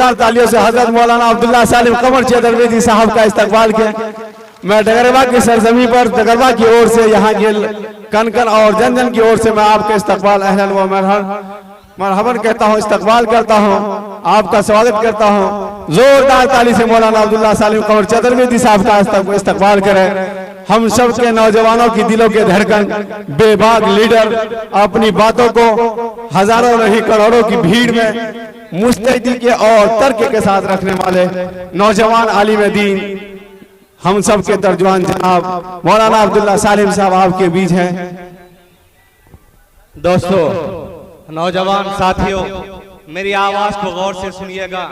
जोरदार तालियों से हजरत मौलाना अब्दुल्ला सालिम कमर चेदरवेदी साहब का इस्तकबाल किया। मैं डगरवा की सरजमी पर डगरवा की ओर से यहाँ के कनकन और जन जन की ओर से मैं आपका इस्तकबाल अहलन व मरहबन कहता हूँ, इस्तकबाल करता हूँ, आपका स्वागत करता हूँ। जोरदार ताली से मौलाना अब्दुल्ला सालिम कमर चेदरवेदी साहब का इस्तकबाल करें। हम सब के नौजवानों की दिलों के धड़कन, बेबाक लीडर, अपनी बातों को हजारों नहीं करोड़ों की भीड़ में मुस्तैदी के और तर्क के साथ रखने वाले नौजवान आलिम दीन, हम सब के तर्जुमान जनाब मौलाना अब्दुल्ला सालिम साहब आपके बीच हैं। दोस्तों, नौजवान साथियों, मेरी आवाज को गौर से सुनिएगा।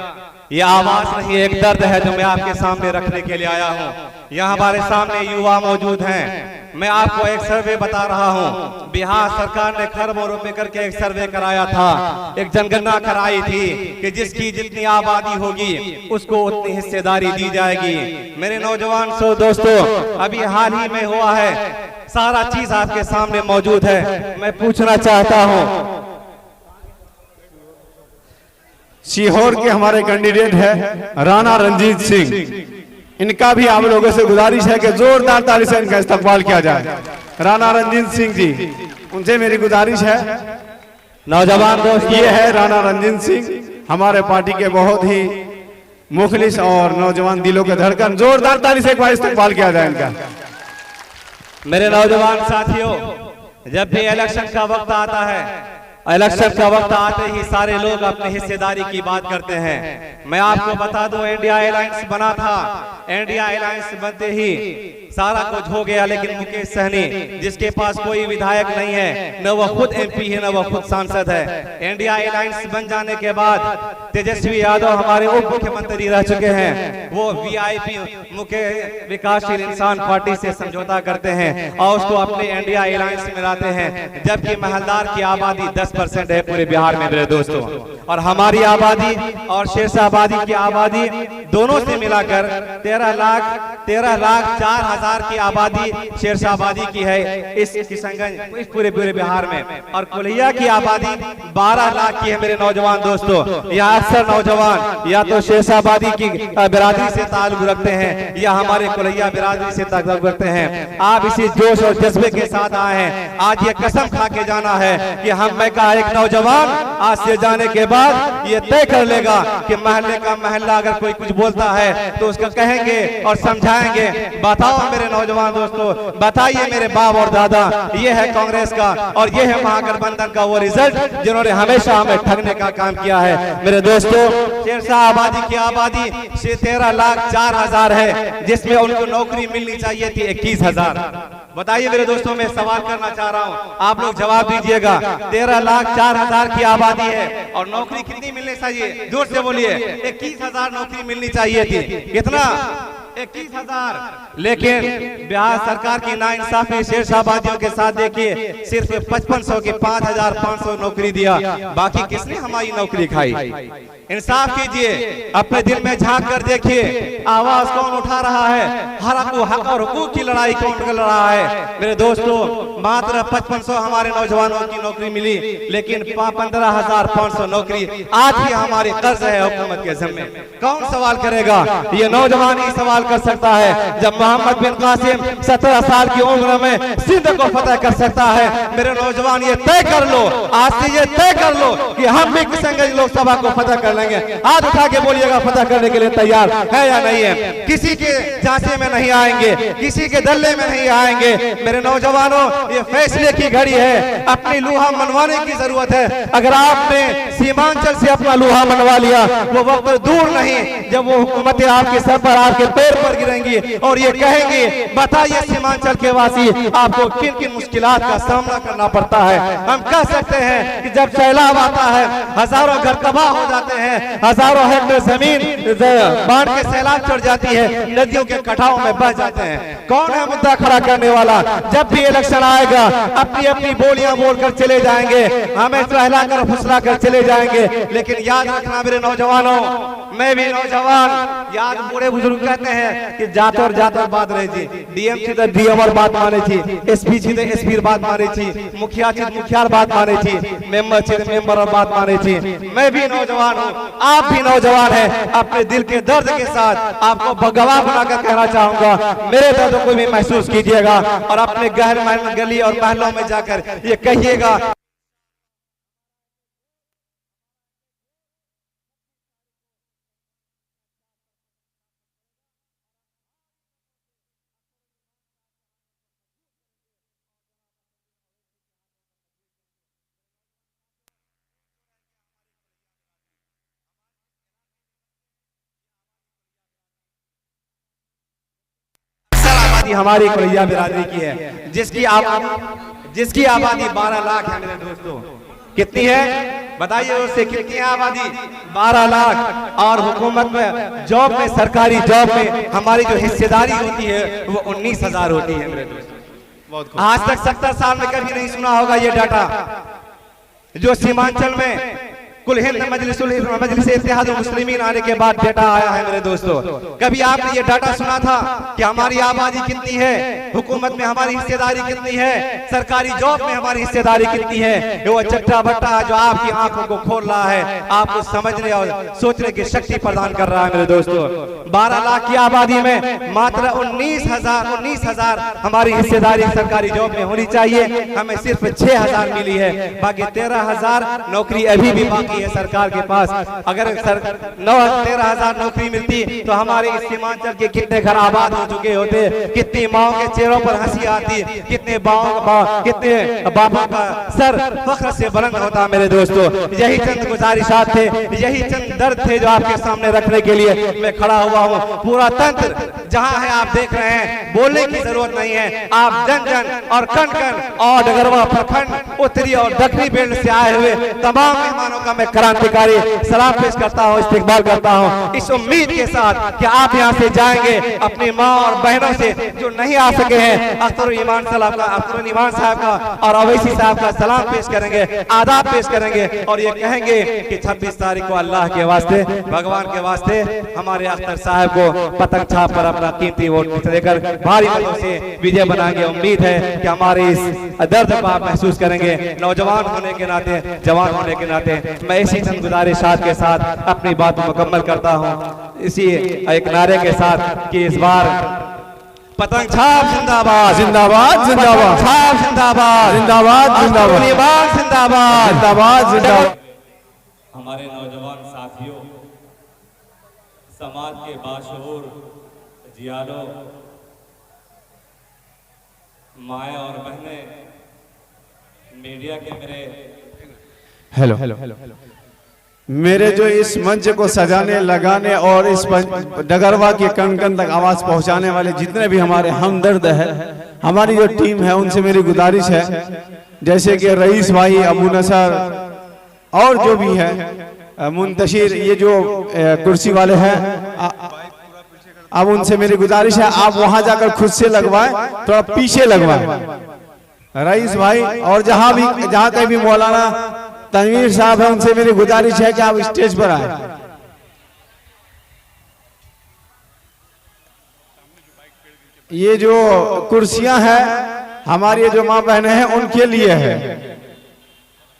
ये आवाज नहीं, एक दर्द है जो मैं आपके सामने रखने के लिए आया हूँ। यहाँ हमारे सामने युवा मौजूद हैं। मैं आपको एक सर्वे बता रहा हूँ। बिहार सरकार ने खरबों रुपए करके एक सर्वे कराया था, एक जनगणना कराई थी कि जिसकी जितनी आबादी होगी उसको उतनी हिस्सेदारी दी जाएगी। मेरे नौजवान दोस्तों, अभी हाल ही में हुआ है, सारा चीज आपके सामने मौजूद है। मैं पूछना चाहता हूँ, सीहोर के हमारे कैंडिडेट है राणा रंजीत सिंह, इनका भी आप लोगों से गुजारिश है कि जोरदार ताली से इनका इस्तकबाल किया जाए। राणा रंजीत सिंह जी, उनसे मेरी गुजारिश है। नौजवान दोस्त, ये है राणा रंजीत सिंह, हमारे पार्टी के बहुत ही मुखलिस और नौजवान दिलों के धड़कन। जोरदार ताली से एक बार इस्तकबाल किया जाए इनका। मेरे नौजवान साथियों, जब भी इलेक्शन का वक्त आता है, इलेक्शन का वक्त आते ही सारे लोग अपनी हिस्सेदारी की बात करते हैं। मैं आपको बता दूं, इंडिया अलायंस बना था। इंडिया अलायंस बनते ही सारा कुछ हो गया, लेकिन मुकेश सहनी, जिसके पास कोई विधायक नहीं है, न वह खुद एमपी है, न वह खुद सांसद है, इंडिया अलायंस बन जाने के बाद तेजस्वी यादव हमारे उप मुख्यमंत्री रह चुके हैं। वो वीआईपी मुख्य विकासशील इंसान पार्टी से समझौता करते हैं और उसको अपने इंडिया अलायंस में लाते हैं, जबकि महलदार की आबादी 10% है पूरे बिहार में मेरे दोस्तों। और हमारी आबादी और शेरशाह आबादी की आबादी दोनों से मिलाकर 13 लाख 4 हजार की आबादी शेरशाह आबादी की है इस किशनगंज, इस पूरे बिहार में। और कुलिया की आबादी 12 लाख की है मेरे नौजवान दोस्तों। यहाँ अक्सर नौजवान या तो शेरशाह आबादी की बिरादरी से ताल्लुक रखते हैं या हमारे कुलिया बिरादरी से ताल्लुक रखते हैं। आप इसी जोश और जज्बे के साथ आए हैं। आज ये कसम खा के जाना है कि मैं का एक नौजवान आज से जाने के बाद ये तय कर लेगा कि महल्ले का महल्ला अगर कोई कुछ बोलता है तो उसका कहेंगे और समझाएंगे। बताओ मेरे नौजवान दोस्तों, बताइए मेरे बाप और दादा, ये है कांग्रेस का और ये है महागठबंधन का वो रिजल्ट जिन्होंने हमेशा हमें ठगने का काम किया है। मेरे दोस्तों, शेरशाह आबादी की आबादी 13 लाख 4 हजार है, जिसमें उनको नौकरी मिलनी चाहिए थी 21 हजार। बताइए मेरे दोस्तों, मैं सवाल करना चाह रहा हूँ, आप लोग जवाब दीजिएगा। 13 लाख 4 हजार की आबादी है और नौकरी कितनी मिलनी चाहिए? जोर से बोलिए। 21 हजार नौकरी मिलनी चाहिए थी। कितना? 21 हजार। लेकिन बिहार सरकार की नाइंसाफी शेरशाह आबादियों के साथ देखिए, सिर्फ 5500 की 5500 नौकरी दिया, बाकी किसने हमारी नौकरी खाई? इंसाफ कीजिए, अपने दिल में झांक कर देखिए, आवाज कौन उठा रहा है? हक और हुकूक की लड़ाई कौन लड़ रहा है? मेरे दोस्तों, मात्र 5500 हमारे नौजवानों की नौकरी मिली, लेकिन 15,500 नौकरी आज भी हमारी कर्ज है हुकूमत के ज़िम्मे। कौन सवाल करेगा? ये नौजवान ही सवाल कर सकता है। जब मोहम्मद बिन कासिम 17 साल की उम्र में सिंध को फतह कर सकता है, मेरे नौजवान ये तय कर लो, आज से ये तय कर लो कि हम भी किशनगंज लोकसभा को फतह कर लेंगे। हाथ उठा के बोलिएगा, फतह करने के लिए तैयार है या नहीं है? किसी के झांसे में नहीं आएंगे, किसी के दल्ले में नहीं आएंगे। मेरे नौजवानों, ये फैसले की घड़ी है, अपनी लूहा मनवाने की जरूरत है। अगर आपने सीमांचल से अपना लूहा मनवा लिया, वो वक्त दूर नहीं जब वो हुकूमतें आपके सर पर, आपके पैर पर गिरेंगी और ये कहेंगे, बताइए सीमांचल के वासी आपको किन किन मुश्किलात का सामना करना पड़ता है। हम कह सकते हैं कि जब सैलाब आता है, हजारों घर तबाह हो जाते हैं, हजारों हेक्टेयर जमीन बाढ़ के सैलाब चढ़ जाती है, नदियों के कटाव में बह जाते हैं। कौन है मुद्दा खड़ा करने वाला? जब भी इलेक्शन आएगा, अपनी अपनी बोलियां बोलकर चले जाएंगे, हमें सहला कर फुसला कर चले जाएंगे। लेकिन याद रखना मेरे नौजवानों, मैं भी नौजवान, याद बूढ़े बुजुर्ग कहते हैं, हैं कि जात और बात रही थी, डीएम थी तो डीएम और बात माने थी, एसपी थी तो एसपी बात माने थी, मुखिया थी तो मुखिया बात माने थी, मेंबर थी तो मेंबर और बात माने थी। मैं भी नौजवान हूँ, आप भी नौजवान हैं। अपने दिल के दर्द के साथ आपको भगवान बनाकर कहना चाहूंगा, मेरे दर्द को भी महसूस कीजिएगा और अपने गहर गली और महलों में जाकर ये कहिएगा। हमारी कोलैया बिरादरी की है, जिसकी आबादी 12 लाख है मेरे दोस्तों। कितनी है बताइए, उससे कितनी है आबादी? 12 लाख। और हुकूमत में जॉब में, सरकारी जॉब में हमारी जो हिस्सेदारी होती है वो 19,000 होती है मेरे दोस्तों। आज तक 70 साल में कभी नहीं सुना होगा ये डाटा, जो सीमांचल में कुल हिंद मजलिस इत्तेहाद मुस्लिमीन आने के बाद डेटा आया है मेरे दोस्तों। कभी आपने ये डाटा सुना था कि हमारी आबादी कितनी है, हुकूमत में हमारी हिस्सेदारी कितनी है, सरकारी जॉब में हमारी हिस्सेदारी कितनी है? ये वो चट्टा बट्टा जो आपकी आंखों को खोल रहा है, आपको समझने और सोचने की शक्ति प्रदान कर रहा है मेरे दोस्तों। 12 लाख की आबादी में मात्र 19,000 हमारी हिस्सेदारी सरकारी जॉब में होनी चाहिए, हमें सिर्फ 6,000 मिली है। बाकी 13,000 नौकरी अभी भी बाकी है सरकार के पास। अगर 13,000 नौकरी मिलती तो हमारे इस सीमांचल के कितने घर आबाद हो चुके होते, कितनी माओ के चेहरों पर हंसी आती, कितने कितने बाबा का सर फख्र से बुलंद होता मेरे दोस्तों। यही चंद गुजारिशात थे, यही चंद दर्द थे जो आपके सामने रखने के लिए मैं खड़ा हुआ हूँ। पूरा तंत्र जहाँ है आप देख रहे हैं, बोलने की जरूरत नहीं है। आप जन जन और कण कण और डगरवा प्रखंड, उत्तरी और दक्षिणी बेल्ट से आए हुए तमाम मेहमानों का मैं क्रांतिकारी सलाम पेश करता हूँ, इस्तकबाल करता हूँ, इस उम्मीद के साथ कि आप यहाँ से जाएंगे अपनी माँ और बहनों से जो नहीं आ सके हैं, अख्तर ईमान साहब का और अवैसी साहब का सलाम पेश करेंगे, आदाब पेश करेंगे और ये कहेंगे कि 26 तारीख को अल्लाह के वास्ते, भगवान के वास्ते हमारे अख्तर साहब को पतंग छाप पर अपना कीमती वोट देकर भारी मतों से विजय बनाएंगे। उम्मीद है कि हमारे इस दर्द को आप महसूस करेंगे। नौजवान होने के नाते, जवान होने के नाते मैं इसी चंद गुजारिशात के साथ अपनी बात मुकम्मल करता हूँ, इसी एक नारे के साथ कि इस बार पतंग छाप जिंदाबाद, जिंदाबाद, जिंदाबाद, छाप जिंदाबाद, जिंदाबाद, जिंदाबाद, जिंदाबाद, जिंदाबाद, जिंदाबाद। हमारे नौजवान साथियों, समाज के बाशऊर जियालों, माए और बहनें, मीडिया के हेलो मेरे जो इस मंच को सजाने, लगाने और इस डगरवा के कण कण तक आवाज पहुंचाने वाले जितने भी हमारे हमदर्द है, हमारी जो टीम है, उनसे मेरी गुजारिश है, जैसे कि रईस भाई, अबू नसर और जो भी है मुंतशिर, ये जो कुर्सी वाले हैं, अब उनसे मेरी गुजारिश है आप वहां जाकर खुद से लगवाएं, थोड़ा पीछे लगवाएं। रईस भाई और जहां कहीं भी मौलाना तनवीर साहब है, उनसे मेरी गुजारिश है कि आप स्टेज पर आए। ये जो कुर्सियां हैं हमारी जो माँ बहनें हैं उनके लिए है।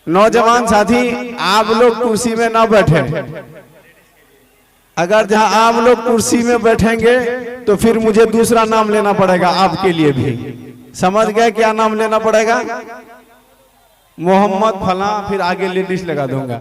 नौजवान साथी आप लोग कुर्सी में ना बैठे, अगर जहां आप लोग कुर्सी में बैठेंगे तो फिर मुझे दूसरा नाम लेना पड़ेगा आपके लिए भी। समझ गए क्या नाम लेना पड़ेगा? मोहम्मद फला, फिर आगे लिस्ट लगा दूंगा।